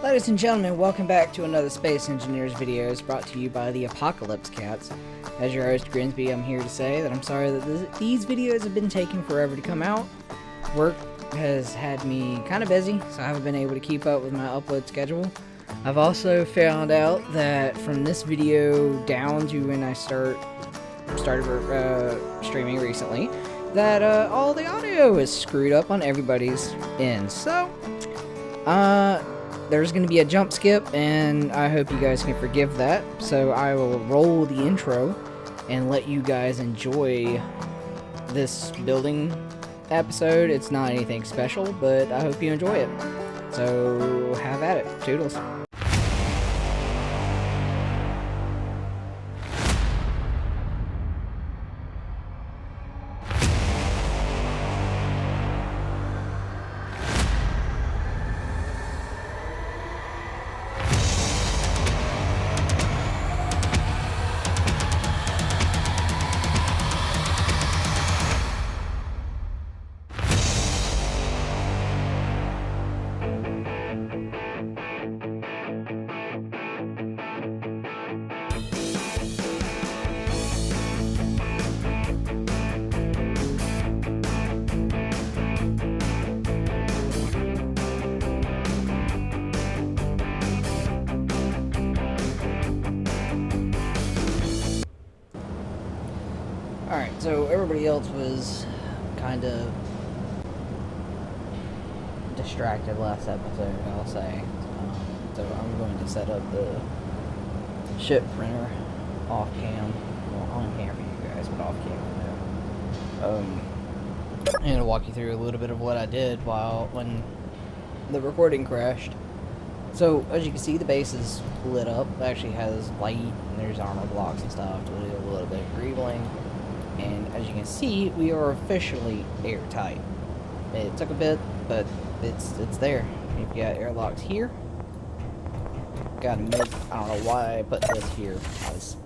Ladies and gentlemen, welcome back to another Space Engineers videos brought to you by the Apocalypse Cats. As your host Grimsby, I'm here to say that I'm sorry that these videos have been taking forever to come out. Work has had me kind of busy, so I haven't been able to keep up with my upload schedule. I've also found out that from this video down to when I started streaming recently, that all the audio is screwed up on everybody's end. So, there's going to be a jump skip, and I hope you guys can forgive that. So I will roll the intro and let you guys enjoy this building episode. It's not anything special, but I hope you enjoy it. So have at it. Toodles. Alright, so everybody else was kind of distracted last episode, I'll say. So I'm going to set up the ship printer off cam. Well, on cam for you guys, but off cam. I'm going to walk you through a little bit of what I did when the recording crashed. So, as you can see, the base is lit up. It actually has light, and there's armor blocks and stuff to do a little bit of greebling. And as you can see, we are officially airtight. It took a bit, but it's there. You've got airlocks here. Got a mid. I don't know why I put this here. I was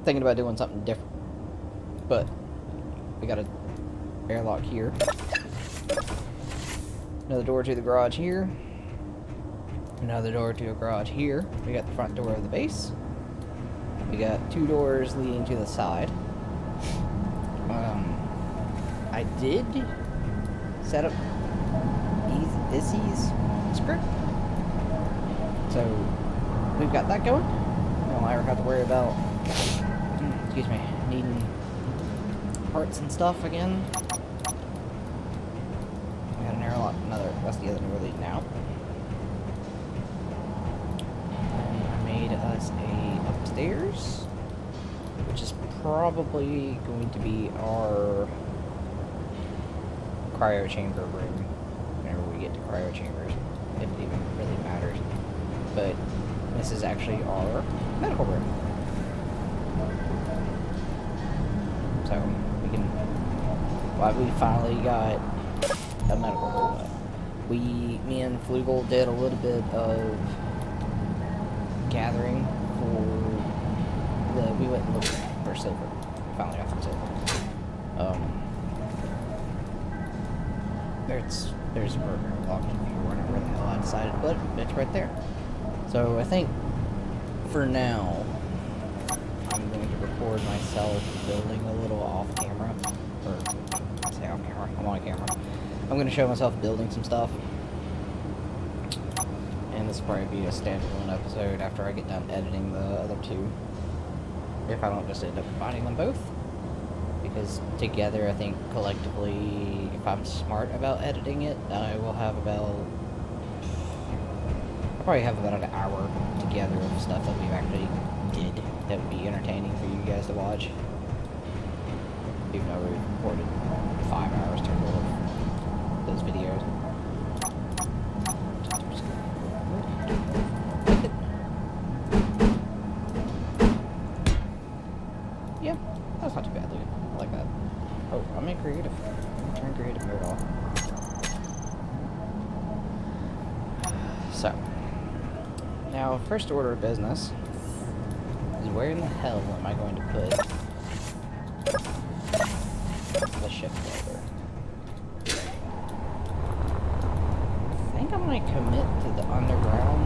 thinking about doing something different, but we got an airlock here. Another door to the garage here. Another door to a garage here. We got the front door of the base. We got two doors leading to the side. I did set up Izzy's script, so we've got that going. I don't ever have to worry about, excuse me, needing parts and stuff again. We got an airlock, that's the other door leading out. And I made us a upstairs, which is probably going to be our cryo chamber room whenever we get to cryo chambers, if it even really matters. But this is actually our medical room. So we finally got a medical room. Me and Flugel did a little bit of gathering we went and looked for silver. We finally got some silver. There's a burger block if you were wondering where the hell I decided to put it. It's right there. So I think for now I'm going to record myself building a little off camera. Or I say off camera, I'm on camera. I'm going to show myself building some stuff. And this will probably be a standalone episode after I get done editing the other two. If I don't just end up combining them both. Because together, I think collectively, if I'm smart about editing it, I'll probably have about an hour together of stuff that we've actually did that would be entertaining for you guys to watch. Even though we recorded 5 hours total of those videos. Yeah, that's not too bad, dude. I like that. Oh, I'm in creative. Turn creative mode off. So, now first order of business is where in the hell am I going to put the ship builder? I think I'm want to commit to the underground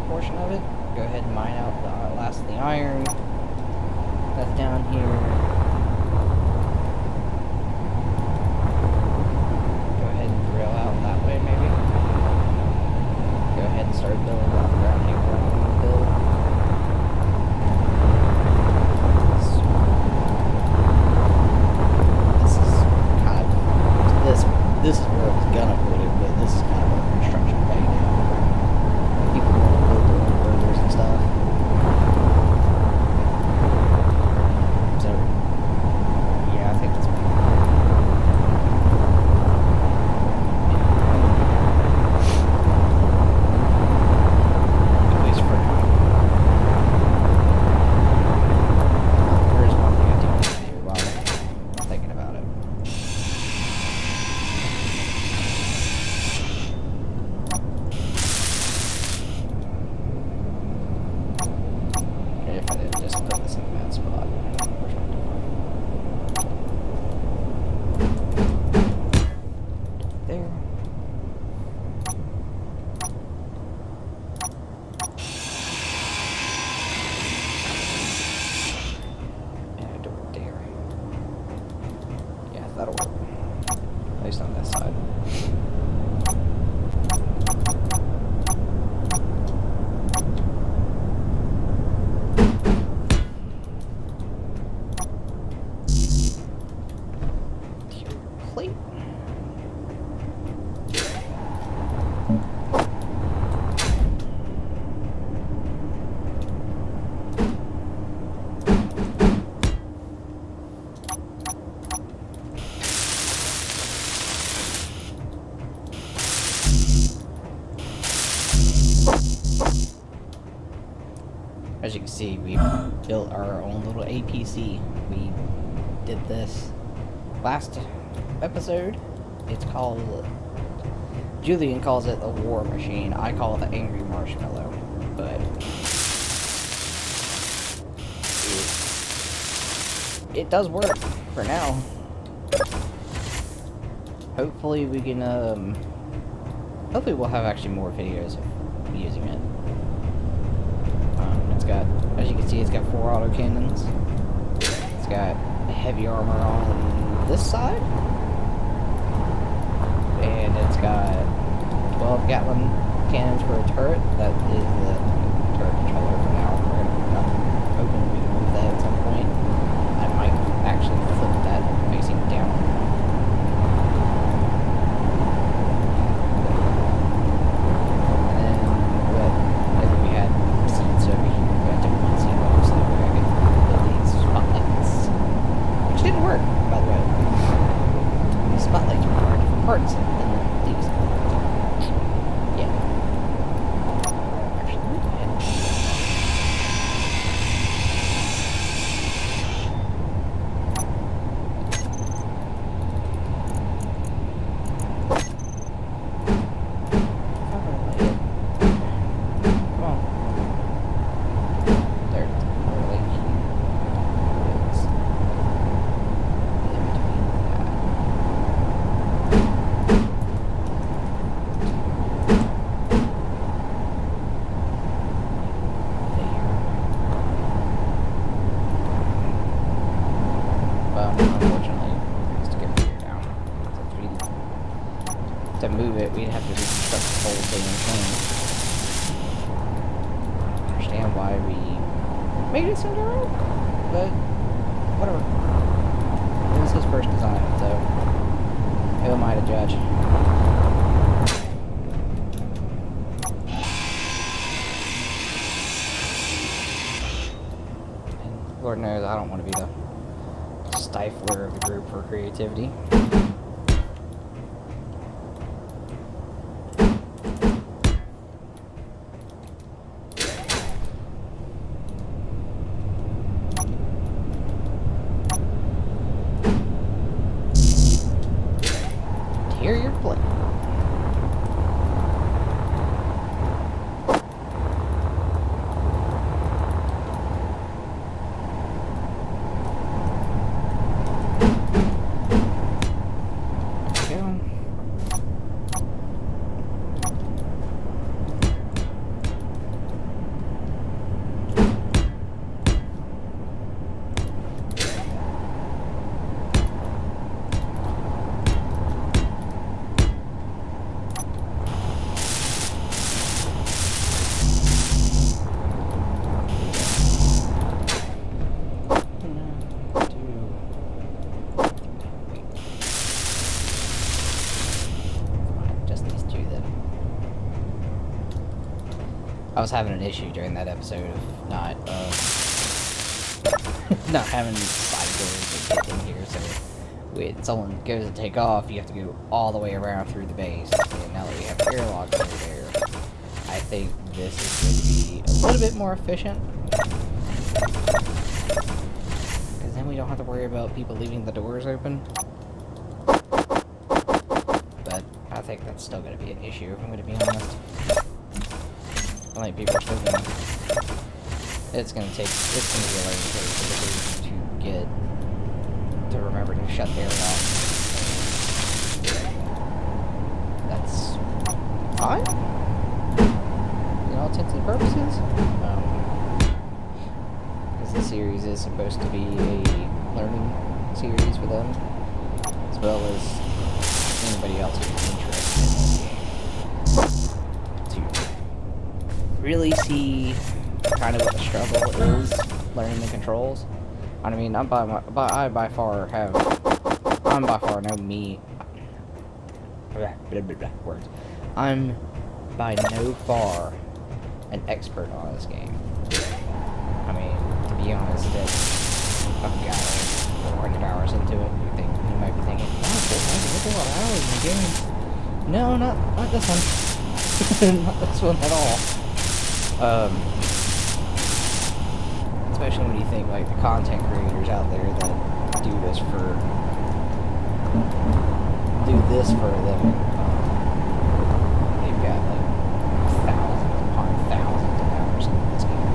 portion of it. Go ahead and mine out the last of the iron that's down here. Go ahead and drill out that way, maybe. Go ahead and start building the underground here. Build. This is where I was gonna put it, but this is kind of a construction bay now. People want to build their own burgers and stuff. So, yeah, I think that's pretty cool. At least for now. There's one thing I do want to do while I'm thinking about it. If I didn't just put this in a bad spot. Where's my door? There. And a door there. Yeah, that'll work. At least on this side. Plate. As you can see, we built our own little APC. We did this last episode. It's called, Julian calls it the war machine. I call it the angry marshmallow. But it does work for now. Hopefully we can, hopefully we'll have actually more videos of using it. It's got, as you can see, it's got 4 autocannons. It's got heavy armor on this side. And it's got 12 Gatling cannons for a turret. That is the turret controller for now. I'm hoping we can move that at some point. I might actually flip that facing down. And then we had seats over here. We had different seat levels so that way I could build these spotlights. Which didn't work, by the way. These spotlights require different parts than these. Yeah. Actually, let me go ahead and turn that off. Come on. There. We're like here. It's in between that. Well, unfortunately, it has to go here now. To move it, we'd have to reconstruct the whole damn thing. I understand why we made it center road, but whatever. It was his first design, so who am I to judge? And Lord knows I don't want to be the stifler of the group for creativity. Interior plate. I was having an issue during that episode of not not having side doors that get in here, so when someone goes to take off, you have to go all the way around through the base. And now that we have airlocks over there, I think this is going to be a little bit more efficient. Because then we don't have to worry about people leaving the doors open. But I think that's still going to be an issue, if I'm going to be honest. I think people are still going to... It's going to be a learning curve for the to get... to remember to shut the air off. That's fine. In all intents and purposes. Because the series is supposed to be a learning series for them, as well as anybody else who's interested in this game. To really see kind of what the struggle is learning the controls. I mean, I'm by far no me. Words. I'm by no far an expert on this game. I mean, to be honest, I've got 400 hours into it. You might be thinking, wow, that's a lot of hours in the game. No, not this one. Not this one at all. Especially when you think like the content creators out there that do this for a living. They've got like thousands upon thousands of hours in this game,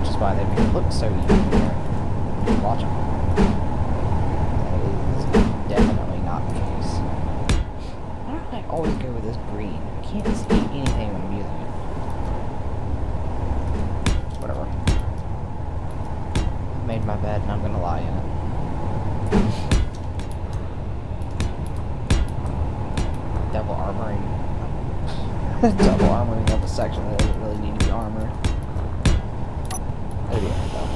which is why they make it look so easy to watch them. That is definitely not the case. Why do I always go with this green? I can't see anything when I'm using it. Whatever. I made my bed and I'm gonna lie in it. Double armoring. Double armoring up a section that doesn't really need to be armored. That'd be alright though.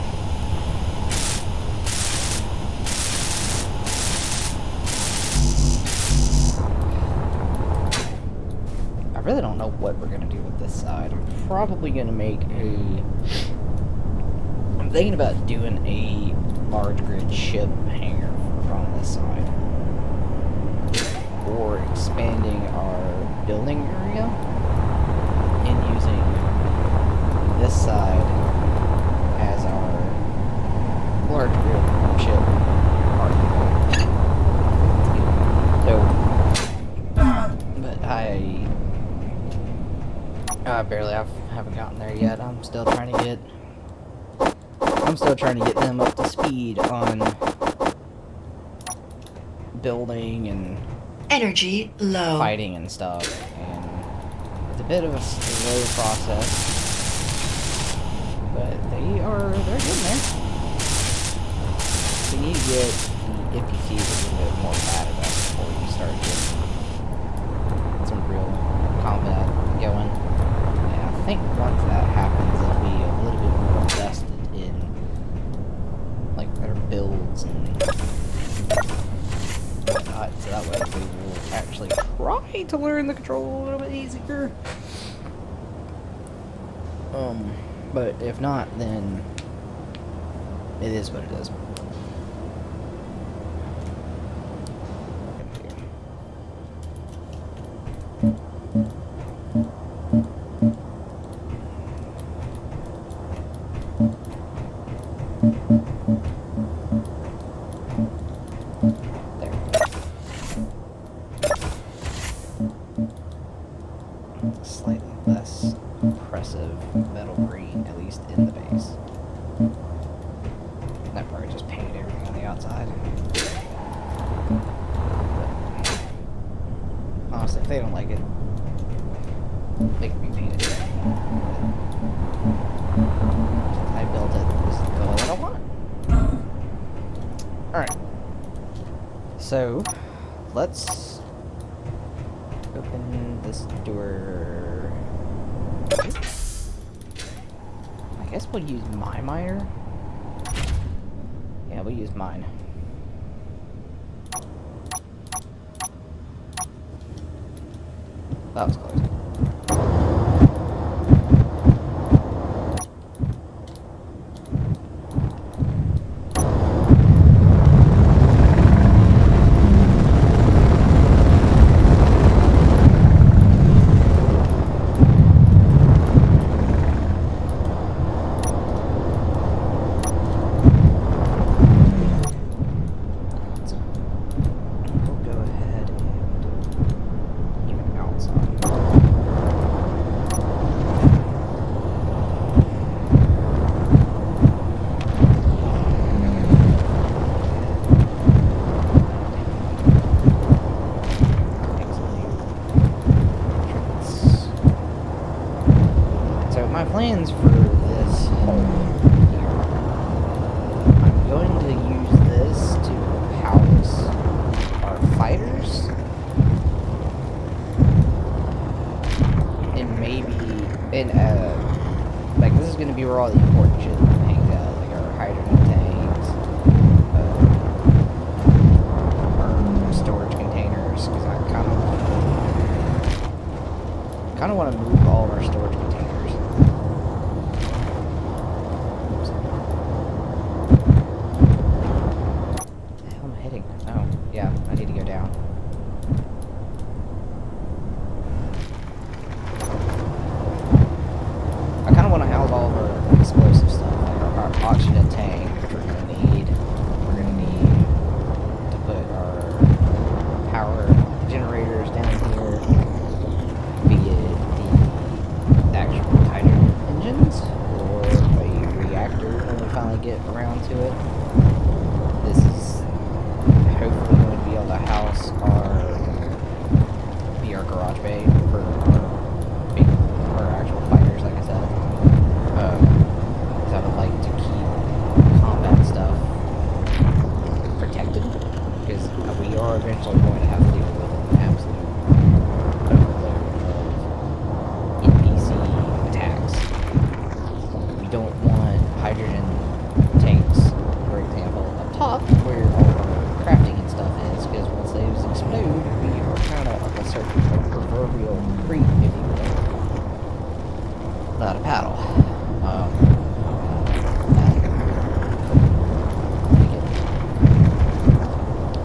I really don't know what we're gonna do with this side. I'm probably gonna make I'm thinking about doing a large grid ship hangar on this side. Or expanding our building area and using this side as our large grid ship parking. So, but I haven't gotten there yet. I'm still trying to get them up to speed on building and energy low, fighting and stuff, and it's a bit of a slow process, but they're getting there. We need to get the NPCs a little bit more bad about before you start getting some real combat going. And I think once that happens, they'll be a little bit more invested in like their builds and whatnot, so that way we will actually try to learn the control a little bit easier. But if not, then it is what it is. Slightly less impressive metal green, at least in the base. That part just painted everything on the outside. But honestly, if they don't like it, they can be painted. I built it. This is the color that I want. Alright. So, let's open this door. I guess we'll use my miner. Yeah, we'll use mine. That was close. plans for this hole here. I'm going to use this to house our fighters. And maybe, like this is going to be where all the important shit hangs out, like our hydrogen tanks, our storage containers, because I kind of want to move all of our storage containers. What the hell am I hitting? Oh, yeah, I need to go down. I kind of want to house all of our explosive stuff, like our oxygen tank, which we're going to need. We're going to need to put our power generators down here, be it the actual hydrogen engines or a reactor when we finally get around to it. This is hopefully going to be able to house be our garage bay for our actual fighters, like I said. Because I would like to keep combat stuff protected, because we are eventually going to have to deal with an absolute overload of NPC attacks. We don't want hydrogen tanks, for example, up top where all of our crafting and stuff is, because once those explode, we are kind of up a certain proverbial creek, if you will, without a paddle.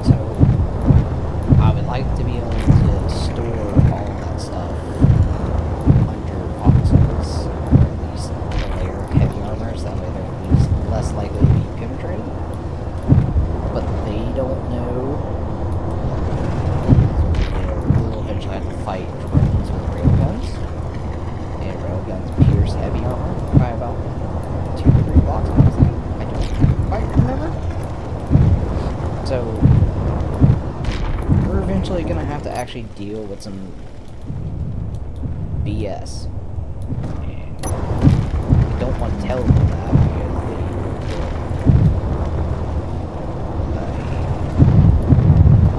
So, I would like to be able to store all of that stuff under voxels, or at least a layer of heavy armor, so that way they're at least less likely to be penetrated. But they don't know. We'll eventually have to fight drones with railguns. And railguns pierce heavy armor by about 2 or 3 blocks, honestly. I don't quite remember. So, we're eventually going to have to actually deal with some BS. And I don't want to tell them that because they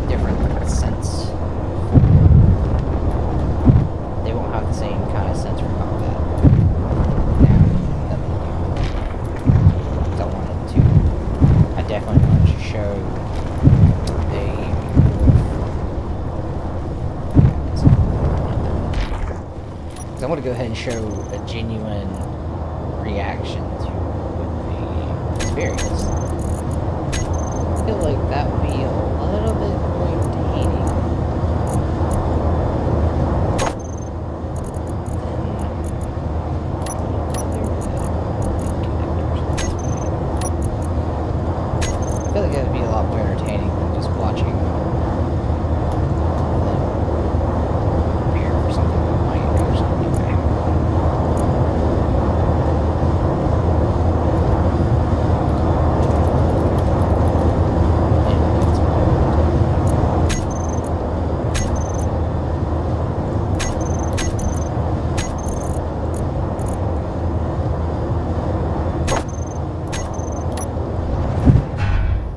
different sense. They won't have the same kind of sense for combat now that they do. So I definitely wanted to show I want to go ahead and show a genuine reaction to the experience. I feel like that would be a little bit more entertaining I feel like it would be a lot more entertaining than just watching them prepare for something that might actually be bad.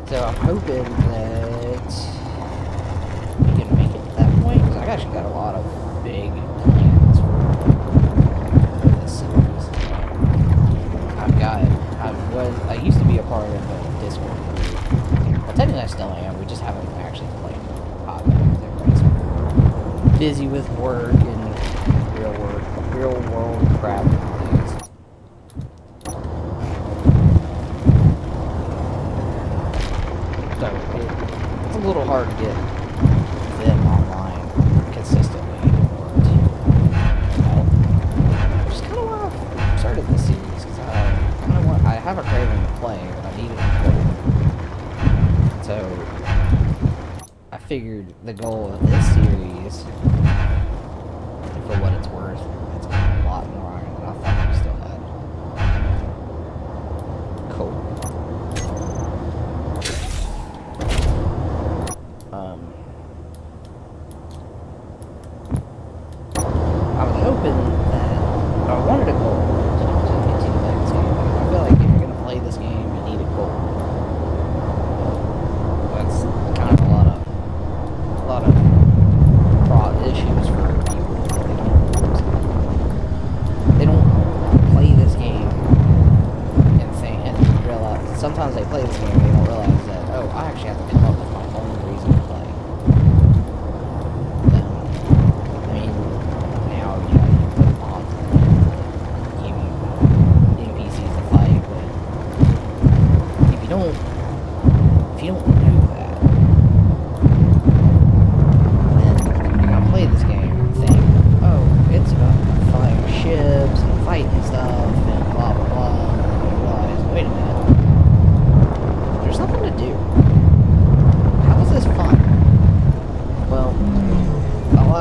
So I'm hoping that we can make it to that point, because I've actually got a lot of big plans for this series. I used to be a part of a Discord group. Well, technically I still am, we just haven't actually played hot because everybody's busy with work and real world crap and things. So it's a little hard to get them online consistently, or to, which is kind of why I started this series, because I have a craving to play, but I need it to play. So I figured the goal of this series, for what it's worth, it's a lot more iron than I thought we still had. Cool. I was hoping that I wanted a goal to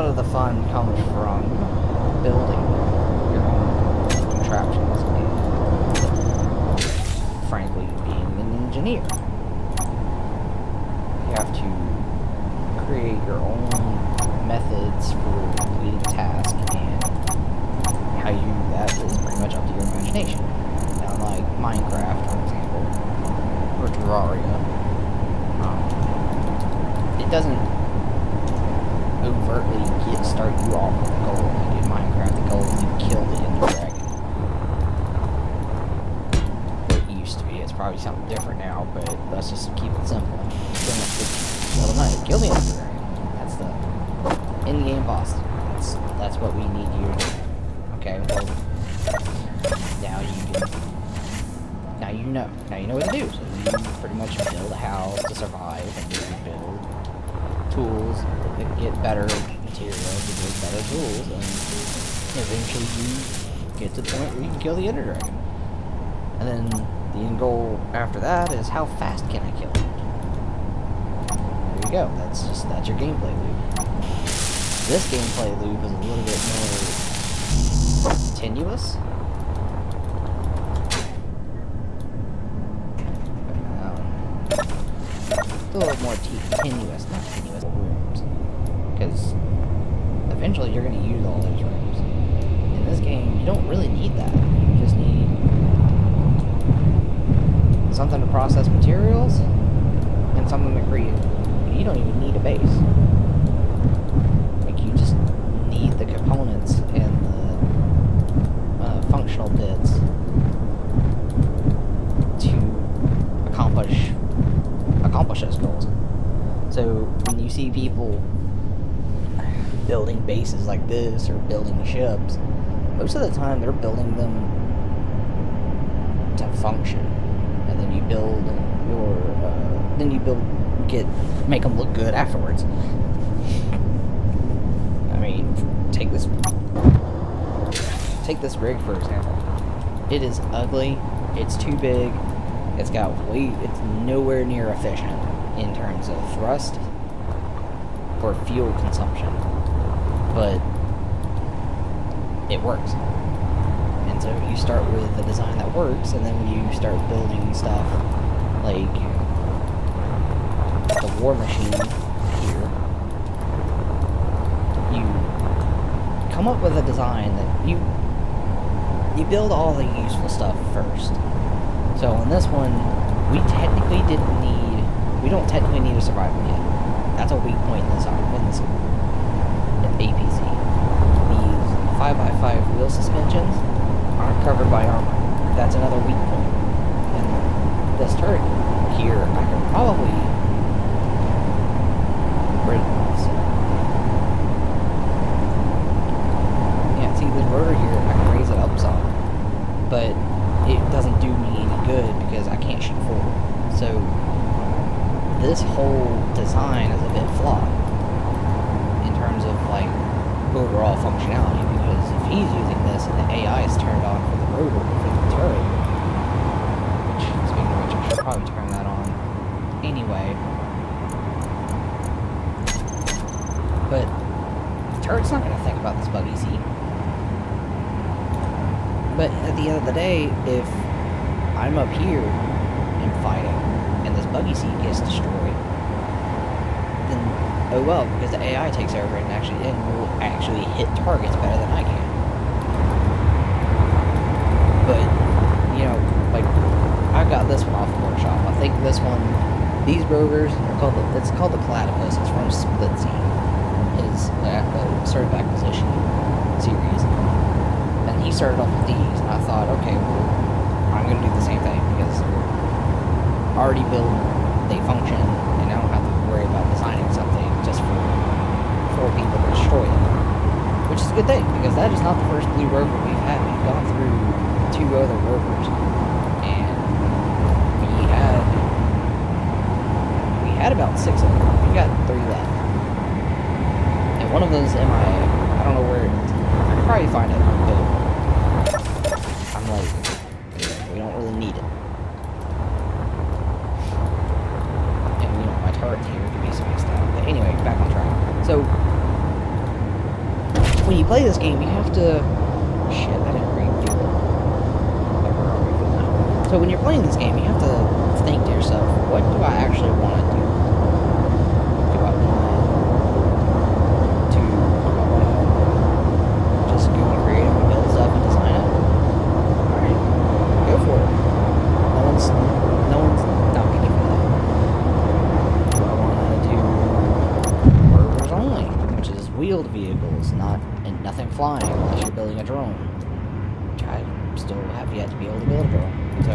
lot of the fun comes from building your own contraptions and, frankly, being an engineer. You have to create your own methods for completing a task, and how you do that is pretty much up to your imagination. Now, like Minecraft, for example, or Terraria, it doesn't overtly start you off with a goal. Like in Minecraft, the goal is you kill the Ender Dragon. Or it used to be. It's probably something different now, but let's just keep it simple. Kill the Ender Dragon. That's the in-game boss. That's what we need you to do. Okay, well, now you know what to do. So you pretty much build a house to survive, and you build tools to get better materials, to build better tools, and eventually you get to the point where you can kill the Ender Dragon. And then the end goal after that is how fast can I kill it? There you go. That's your gameplay loop. This gameplay loop is a little bit more tenuous. A little more tenuous, not tenuous rooms. Because eventually you're going to use all those rooms. In this game, you don't really need that. You just need something to process materials and something to create. You don't even need a base. Like, you just need the components and the functional bits to accomplish those goals. So when you see people building bases like this or building ships, most of the time they're building them to function, and then you build make them look good afterwards. I mean, take this rig for example. It is ugly. It's too big. It's nowhere near efficient in terms of thrust or fuel consumption, but it works. And so you start with a design that works, and then when you start building stuff like the war machine here, you come up with a design that you build all the useful stuff first. So in this one, we don't technically need a survival kit. That's a weak point in this APC. These 5x5 wheel suspensions aren't covered by armor. That's another weak point. And this turret here, I can probably break off. So. Yeah, see this rotor here, I can raise it up some, but it doesn't do me any good because I can't shoot forward. So this whole design is a bit flawed in terms of like overall functionality, because if he's using this and the AI is turned on for the rotor for the turret, which, speaking of which, I should probably turn that on anyway, but the turret's not going to think about this buggy seat. But at the end of the day, if I'm up here and fighting, and this buggy seat gets destroyed, then oh well, because the AI takes over and will actually hit targets better than I can. But like I got this one off the workshop. I think these rovers are it's called the Platypus. It's from Split Scene, his startup acquisition series. And he started off with these, and I thought, okay, well, I'm going to do the same thing, because they're already built, they function, and I don't have to worry about designing something just for people to destroy it. Which is a good thing, because that is not the first blue rover we've had. We've gone through 2 other rovers, and we had about 6 of them. We got 3 left. And one of those MIA. I don't know where it is. I could probably find it, but I'm like, we don't really need it. And my turret here could be spaced out. But anyway, back on track. So when you play this game, you have to... Shit, I didn't read fuel. Like, where are we for now? So when you're playing this game, you have to think to yourself, what do I actually want to do? Do I want to just go and creative and build stuff and design it? Alright, go for it. No one's knocking you for that. Do I want to do rovers only, which is wheeled vehicles, and nothing flying unless you're building a drone. Which I still have yet to be able to build a drone. So,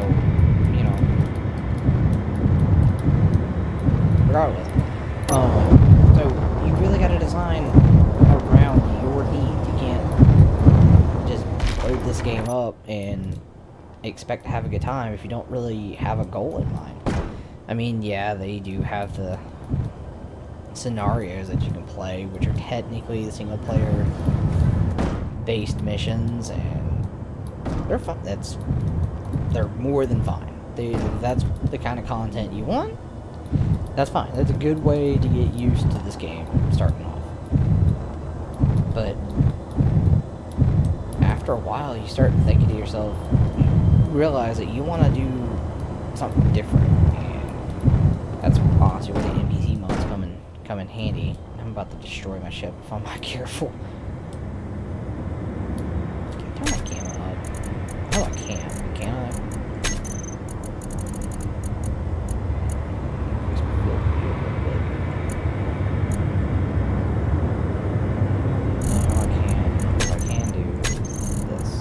you know, regardless. So you really got to design around your needs. You can't just load this game up and expect to have a good time if you don't really have a goal in mind. I mean, yeah, they do have the scenarios that you can play, which are technically the single player based missions, and they're fun. They're more than fine. If that's the kind of content you want, that's fine. That's a good way to get used to this game starting off. But after a while, you start thinking to yourself, you realize that you want to do something different, and that's honestly where the NPC modes come in handy. I'm about to destroy my ship if I'm not careful. Can I turn my camera up? Oh, I can. Can I? Increase my field of view a little bit. No, I can't. What I can do is this.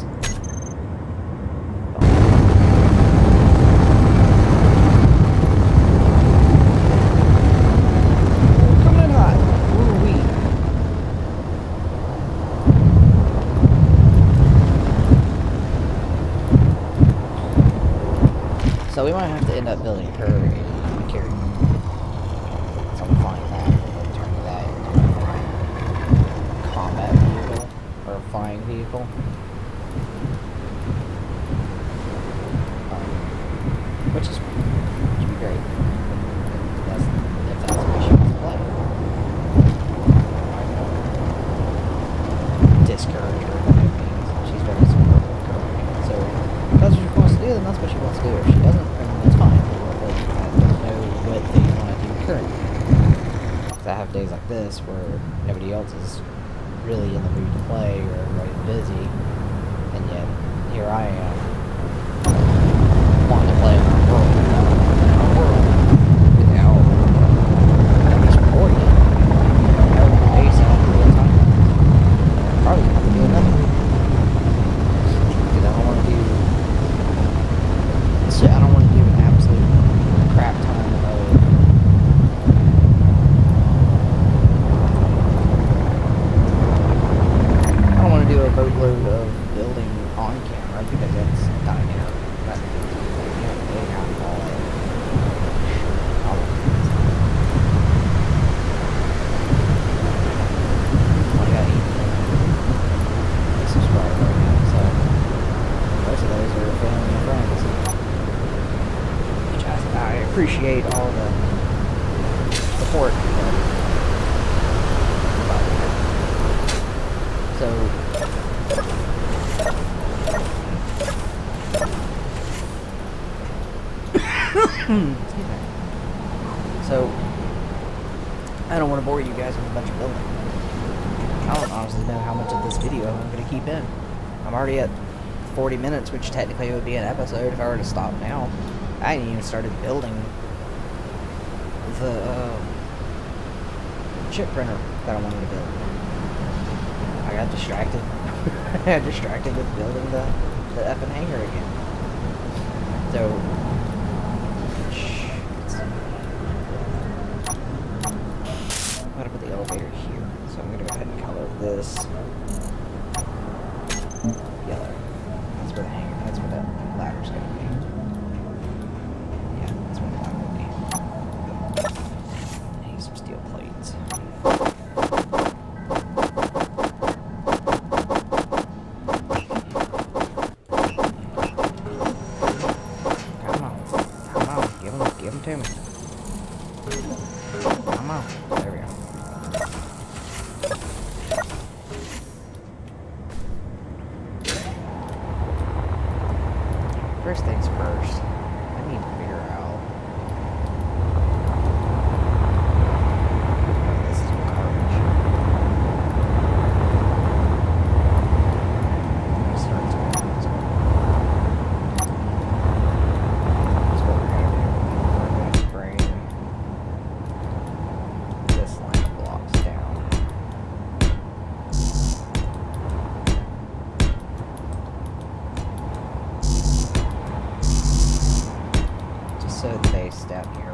Coming in hot. Ooh-wee. So we might have to end up building her a carrier. So I'm flying that, and turning that into a combat vehicle, or a flying vehicle. Which would be great. If that's the way she wants to play. I don't discourage her by any means. She's very supportive of her. So if that's what she wants to do, then that's what she wants to do. If she doesn't, then that's fine. But I don't know what they want to do currently. Because I have days like this where nobody else is really in the mood to play or everybody's busy, and yet here I am wanting to play in our world without at least recording it. Basing on real time. Probably not doing nothing. Because I don't want to do an absolute crap ton of I don't want to do a boatload of building on camera because that's not a camera. That they have all I got 8 subscribers right now, so most of those are family and friends. Which I appreciate all the support. So So, I don't want to bore you guys with a bunch of building. I don't honestly know how much of this video I'm going to keep in. I'm already at 40 minutes, which technically would be an episode if I were to stop now. I hadn't even started building the chip printer that I wanted to build. I got distracted. I got distracted with building the effing hangar again. So, I'm gonna put the elevator here, so I'm gonna go ahead and color this yellow. That's where the ladder's gonna be. Yeah, that's where the ladder will be. I need some steel plates. Give them to me. Come on. There we go. first things first. I need to figure out. Oh, this is garbage. I'm gonna start somewhere. That's what we're gonna do. We're gonna bring this line of blocks down. So the base down here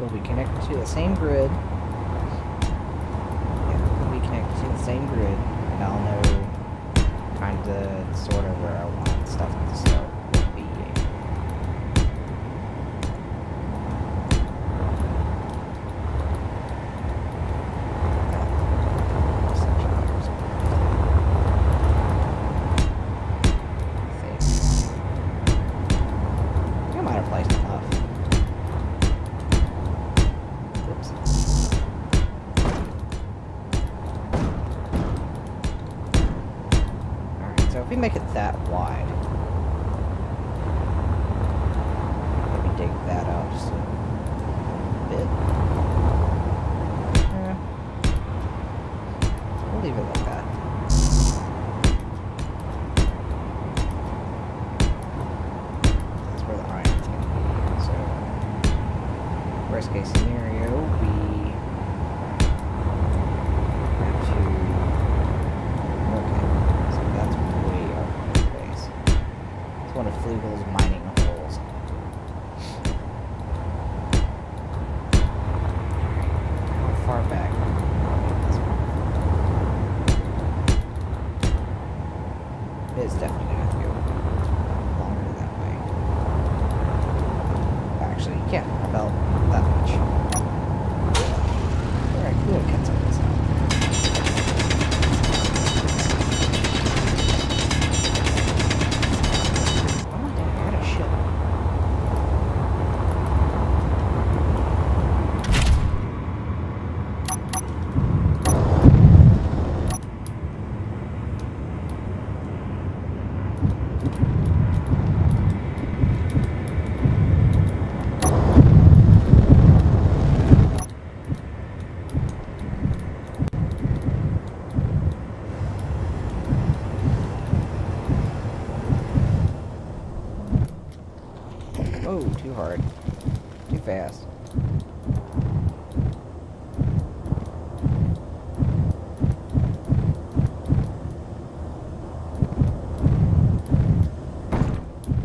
will be connected to the same grid. Yeah, will be connected to the same grid, and I'll know kind of sort of where I want stuff to start being. That section here is I might have placed enough. Oops. Alright, so if we make it that wide, maybe dig that out just a bit. Yeah. We'll leave it like that. That's where the iron's going to be. So, worst case scenario, we have to. Okay, so that's way up in the base. It's one of Flugel's mining holes. How far back? It's definitely gonna have to go longer that way. Actually, yeah, about that much. Alright, we'll cut some of this out. Oh, damn, I got a ship. Oh, too hard. Too fast.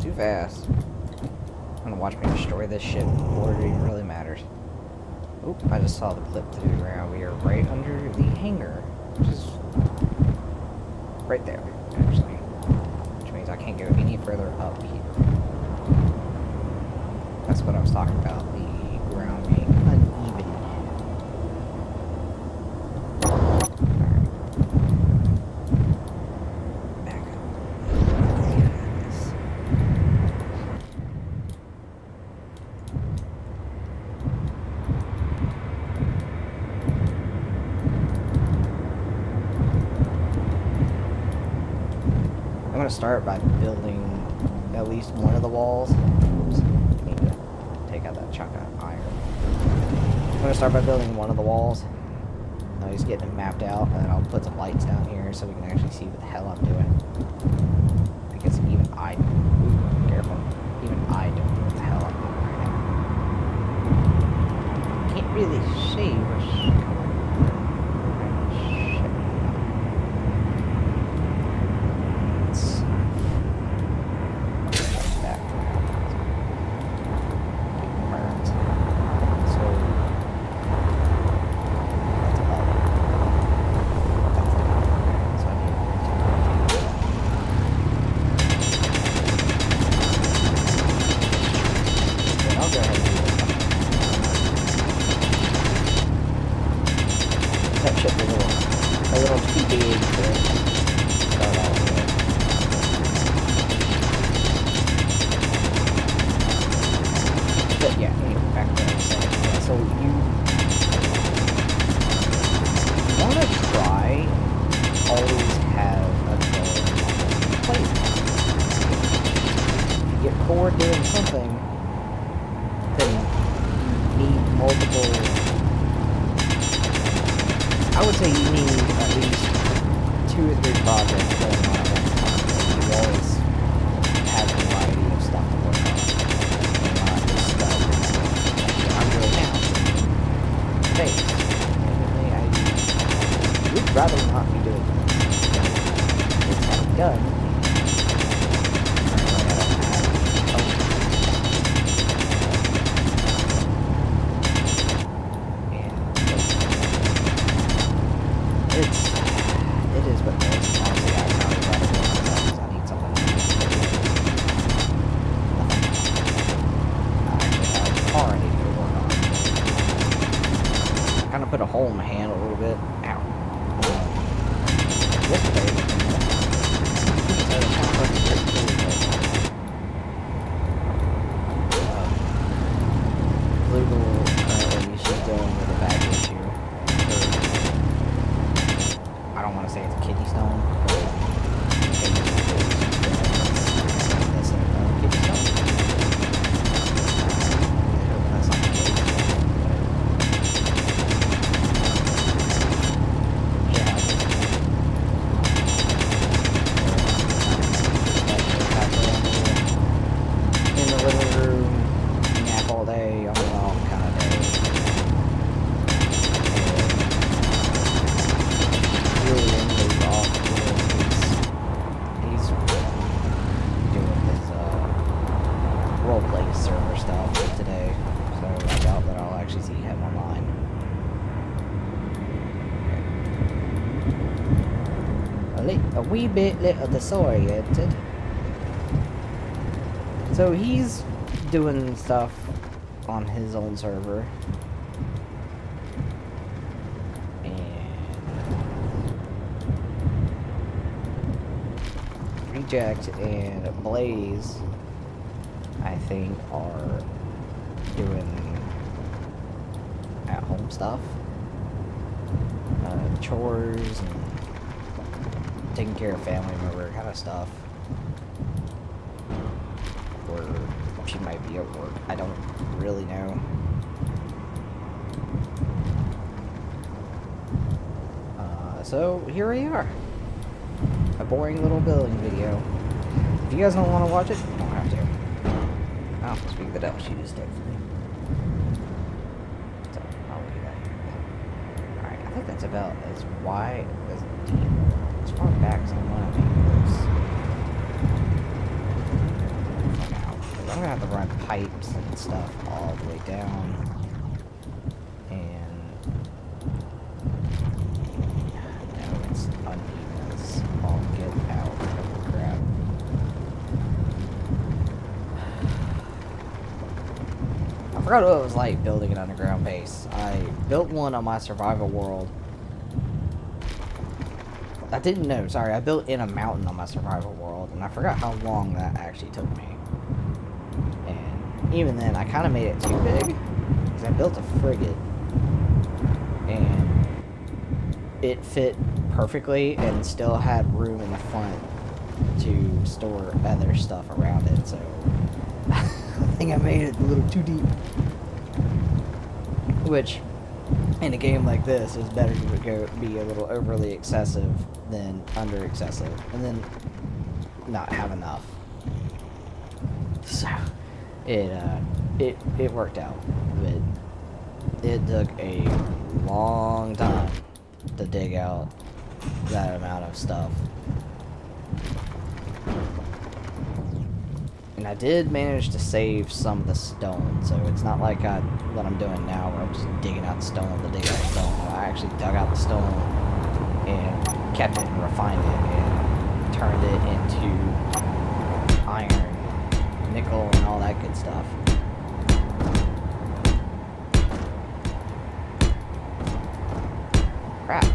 Too fast. I'm gonna watch me destroy this ship before it even really matters. Oop, I just saw the clip through the ground. We are right under the hangar, which is right there, actually. Which means I can't go any further up here. That's what I was talking about, the ground being uneven. Alright. Back up. Yes. I'm going to start by building at least one of the walls. Oops. Need to take out that chunk of iron. I'm going to start by building one of the walls. Just getting it mapped out, and then I'll put some lights down here so we can actually see what the hell I'm doing. Because even I... Ooh, careful. Even I don't know what the hell I'm doing right now. Can't really see what's going on. projects going on at one time. So you always have a variety of stuff to work on. And not just stuff like I'm doing now. Space. We'd rather not be doing this. It's kind of done. Currently, I don't have it is what it is. Honestly, I kind of rather do it myself because I need something to do. I actually have a car I need to go work on. I kind of put a hole in my hand a little bit. Ow. Yesterday, so it's kind of fucking pretty cool Flugel, currently, she's dealing with a back issue. I don't want to say it's a kidney stone, but it's a kidney stone. I hope that's not the case. Yeah. In the living room, nap all day, on and off kind of day. Really into the off he's doing his roleplay server stuff today, so I doubt that I'll actually see him online. A wee bit little disoriented. So he's doing stuff on his own server. Reject and Blaze, I think, are doing at-home stuff, chores and taking care of family member kind of stuff, or she might be at work. I don't really know. So here we are. A boring little building video. If you guys don't want to watch it, you don't have to. Oh, speak of the devil, she just texted me. So, I'll leave that here. Alright, I think that's about as wide, as deep, as far back as I want to make this. For now. I'm going to have to run pipes and stuff all the way down. I forgot what it was like building an underground base. I built one on my survival world. I didn't know, sorry, I built in a mountain on my survival world, and I forgot how long that actually took me. And even then, I kind of made it too big, because I built a frigate, and it fit perfectly and still had room in the front to store other stuff around it, so I think I made it a little too deep. Which, in a game like this, is better to be a little overly excessive than under excessive, and then not have enough. So, it worked out, but it took a long time to dig out that amount of stuff. And I did manage to save some of the stone, so it's not like what I'm doing now, where I'm just digging out the stone to dig out the stone. I actually dug out the stone and kept it and refined it and turned it into iron, nickel, and all that good stuff. Crap.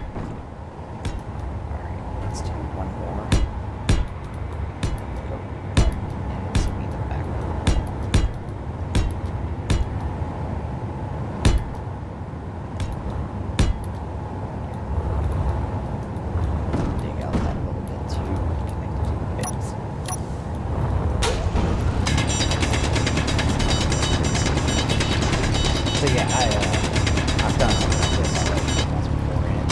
Alright, let's do one more. So yeah, I've done something like this already once before, and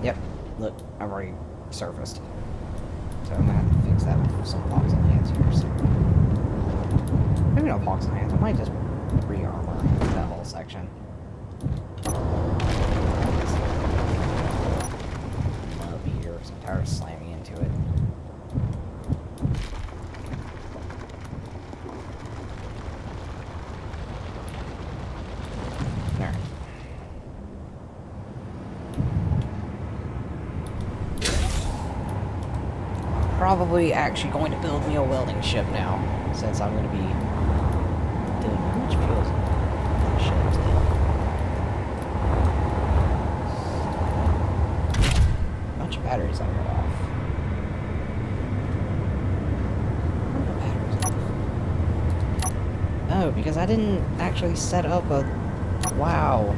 Yep, look, I've already surfaced. So I'm gonna have to fix that with some pox on hands here. So. Maybe no pox on hands, I might just re-armor that whole section. Up here, so I'm tired of slamming into it. There. Probably actually going to build me a welding ship now, since I'm going to be doing how much fuel is in the ship still. A bunch of batteries I got off. Where are the batteries off? Oh, because I didn't actually set up a... Wow.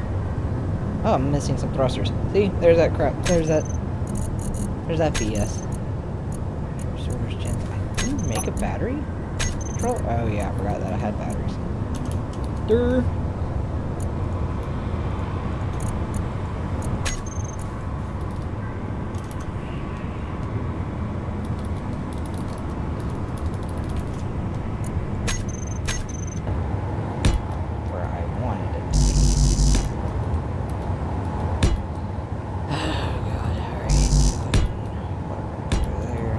Oh, I'm missing some thrusters. See? There's that crap. There's that BS. Can you make a battery control? Oh yeah, I forgot that I had batteries. Durr. Where I wanted it to be. Oh god, alright. There.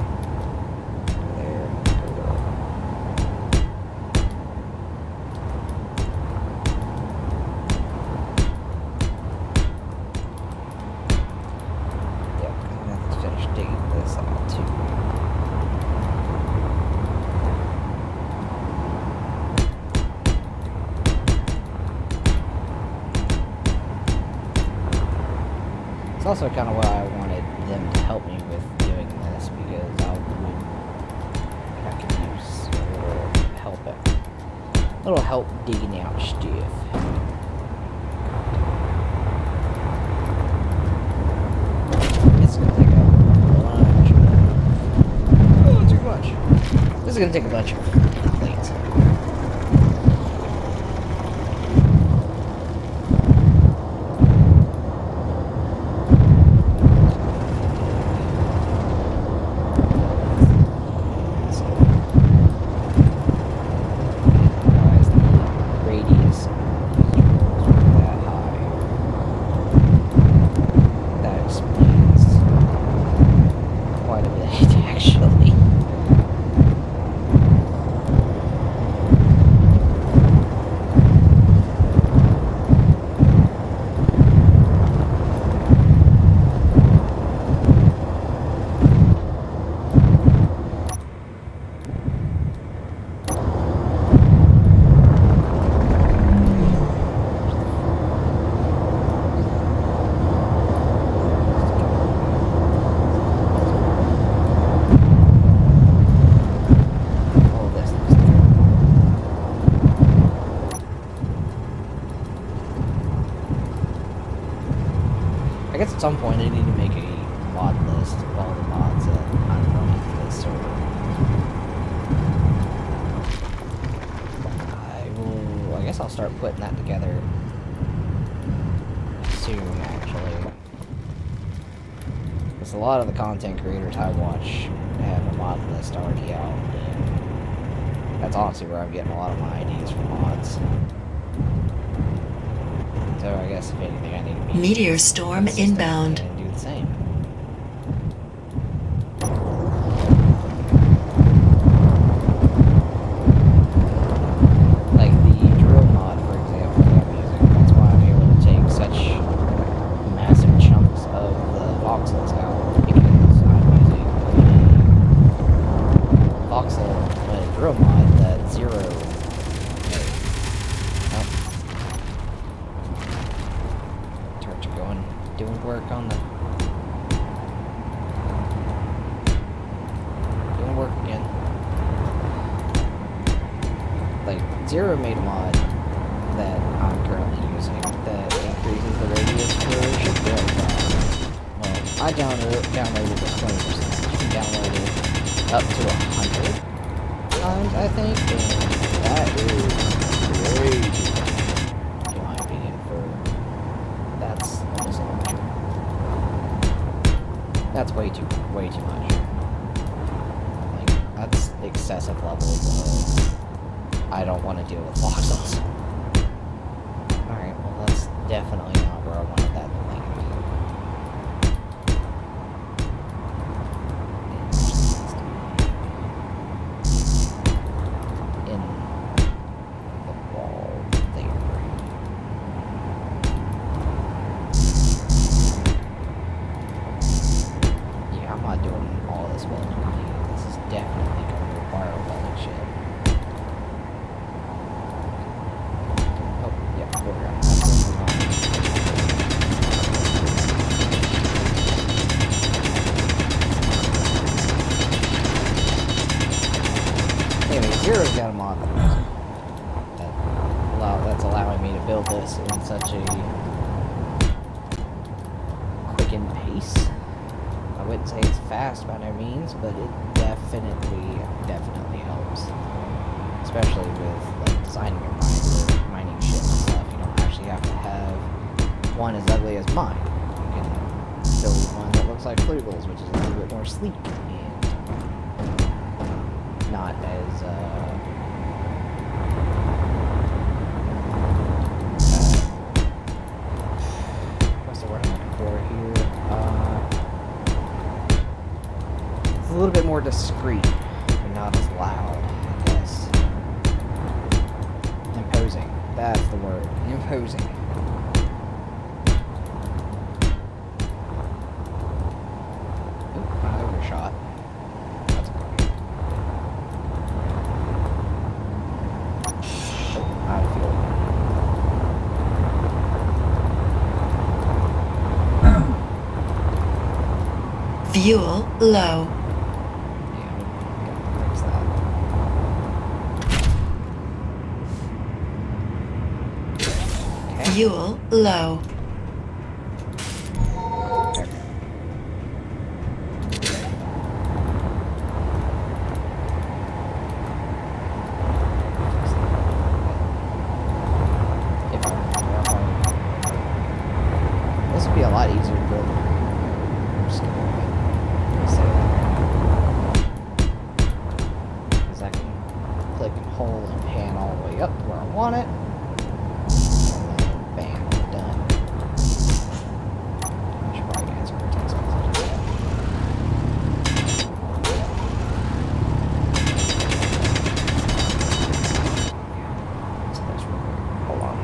It's also kind of why I wanted them to help me with doing this, because I could use a little help digging out stuff. It's gonna take a bunch of... Oh, too much. This is gonna take a bunch of plates. I guess at some point I need to make a mod list of all the mods that I'm running for this server. I guess I'll start putting that together soon, actually. Because a lot of the content creators I watch have a mod list already out, and that's honestly where I'm getting a lot of my ideas for mods. So I guess if anything I need to be Meteor storm inbound. and do the same. Like the drill mod, for example, that I'm using. That's why I'm able to take such massive chunks of the voxels out, because I'm using a voxel drill mod that zero. Doing work on the... Doing work again. Like, Zero made a mod that I'm currently using that increases the radius for ship drill. Well, I downloaded this 20%. You can download it up to 100 times, I think, and that is crazy, in my opinion, for That's way too much. Like, that's excessive levels of I don't want to deal with voxels. Alright, well that's definitely not where I wanted that to land. In the wall there. Yeah, I'm not doing all this welding. This is definitely going to require a welding ship. Oh, yep, there we go. Absolutely not. Anyway, Zero's got a mod that's allowing me to build this in such a quickened pace. I wouldn't say it's fast by no means, but it definitely helps. Especially with like designing your mining shit and stuff. You don't actually have to have one as ugly as mine. You can build one that looks like Flugels, which is a little bit more sleek and not as what's the word I'm looking for here? It's a little bit more discreet and not as loud, I guess. Imposing. That's the word. Imposing. Oop, I overshot. That's okay. Oh, out of fuel. Fuel low. Yeah, gotta fix that. Okay. Fuel low. Okay. If I remember, this would be a lot easier to build. I'm just gonna say that. Because I can click and hold and pan all the way up to where I want it. And then bam, done. I should probably answer her text messages. So that's real quick. Hold on.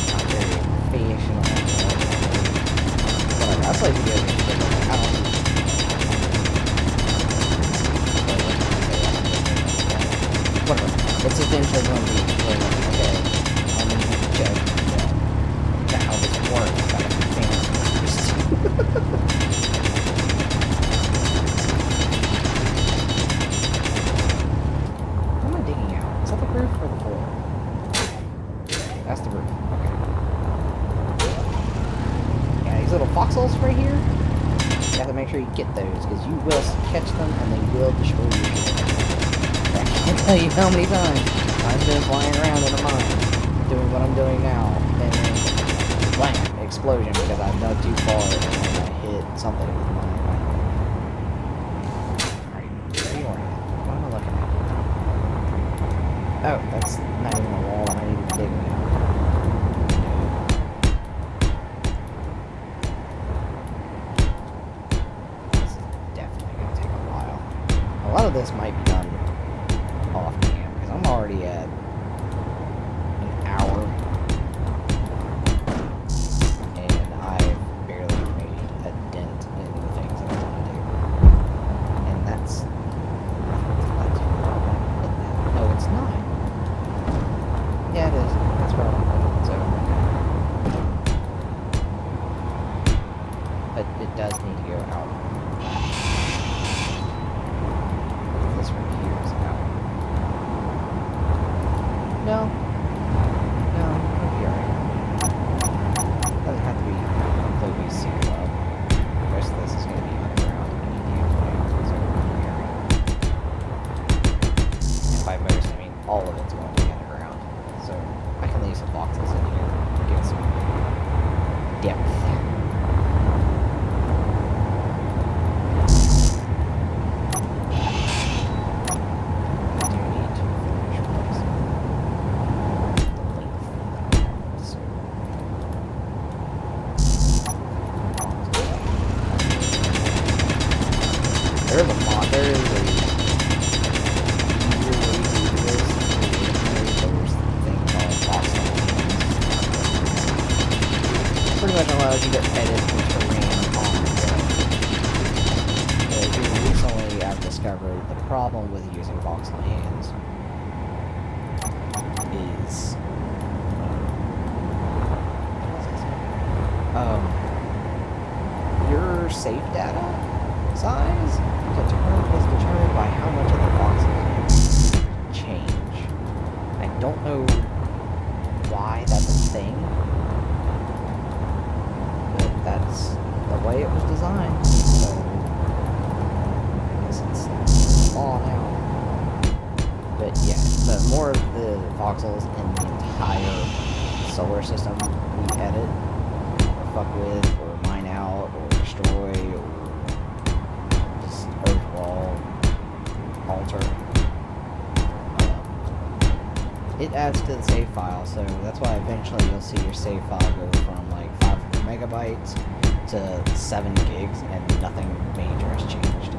Not very efficient on that. Whatever. I play video games, but like, I don't. Whatever. It's eventually going to be like, okay, I need to check how this works. I have to think first. What am I digging out? Is that the roof or the floor? That's the roof. Okay. Yeah, these little foxholes right here, you have to make sure you get those, because you will catch them and they will destroy your ship. I can't tell you how many times I've been flying around in a mine, doing what I'm doing now, and then blam, explosion because I dug too far and I hit something with the mine. Alright, where are you going? What am I looking at? Oh, that's not even a wall that I need to be digging out. This is definitely going to take a while. A lot of this might be done off cam, because I'm already at an hour, and I've barely made a dent in the things that I want to do. And that's there is a easier way to do this. There's a thing called box lanes. Pretty much allows you to edit the terrain on the go. But recently I've discovered the problem with using box lanes is your safe data size is determined by how much of the boxes change. I don't know why that's a thing, but that's the way it was designed. So I guess it's law now. But yeah, the more of the voxels in the entire solar system we edit, or fuck with, or mine out, or destroy, or just overall alter, it adds to the save file. So that's why eventually you'll see your save file go from like 500 megabytes to 7 gigs, and nothing major has changed.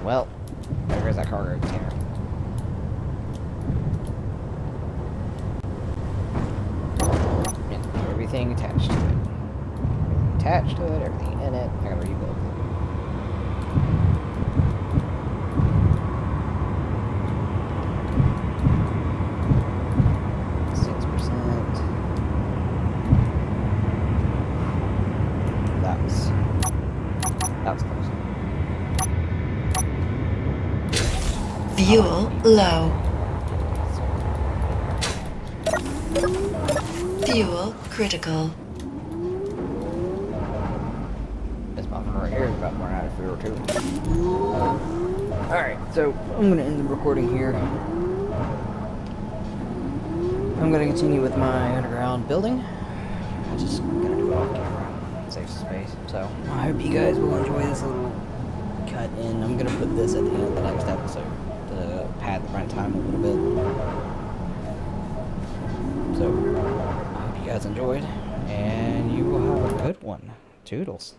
Well, there goes that cargo container. And everything attached to it. Everything attached to it, everything in it. I gotta rebuild it. That was close. Fuel low. Fuel critical. This motherfucker right here is about to run out of fuel too. Alright, so I'm gonna end the recording here. I'm gonna continue with my underground building. I'm just gonna do it off camera. Save some space. So I hope you guys will enjoy this little cut in. I'm gonna put this at the end of the next episode to pad the runtime a little bit. So I hope you guys enjoyed, and you will have a good one. Toodles.